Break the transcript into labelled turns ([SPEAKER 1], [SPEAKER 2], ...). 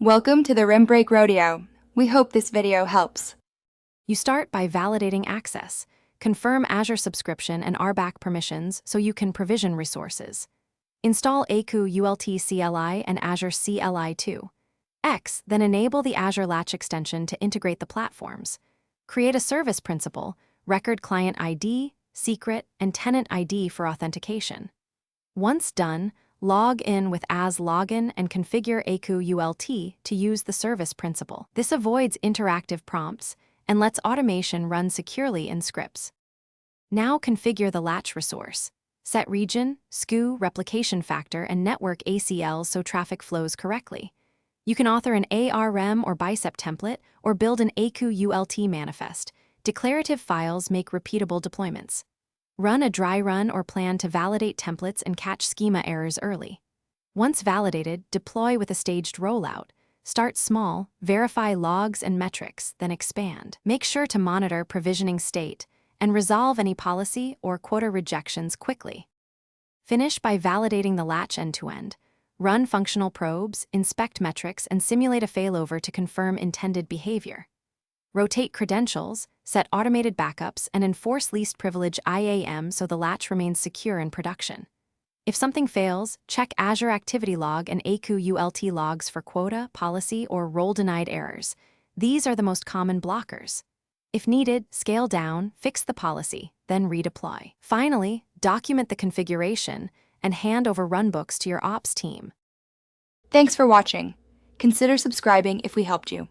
[SPEAKER 1] Welcome to the Rim Break Rodeo. We hope this video helps.
[SPEAKER 2] You start by validating access. Confirm Azure subscription and RBAC permissions so you can provision resources. Install Aiku Ult CLI and Azure CLI 2. Then enable the Azure Latch extension to integrate the platforms. Create a service principal, record client ID, secret, and tenant ID for authentication. Once done, log in with as login and configure Aiku Ult to use the service principal. This avoids interactive prompts and lets automation run securely in scripts. Now configure the latch resource. Set region, SKU, replication factor, and network ACLs so traffic flows correctly. You can author an ARM or bicep template or build an Aiku Ult manifest. Declarative files make repeatable deployments. Run a dry run or plan to validate templates and catch schema errors early. Once validated, deploy with a staged rollout. Start small, verify logs and metrics, then expand. Make sure to monitor provisioning state and resolve any policy or quota rejections quickly. Finish by validating the latch end-to-end. Run functional probes, inspect metrics, and simulate a failover to confirm intended behavior. Rotate credentials, set automated backups, and enforce least privilege IAM so the latch remains secure in production. If something fails, check Azure Activity Log and Aiku Ult logs for quota, policy, or role-denied errors. These are the most common blockers. If needed, scale down, fix the policy, then redeploy. Finally, document the configuration and hand over runbooks to your ops team.
[SPEAKER 1] Thanks for watching. Consider subscribing if we helped you.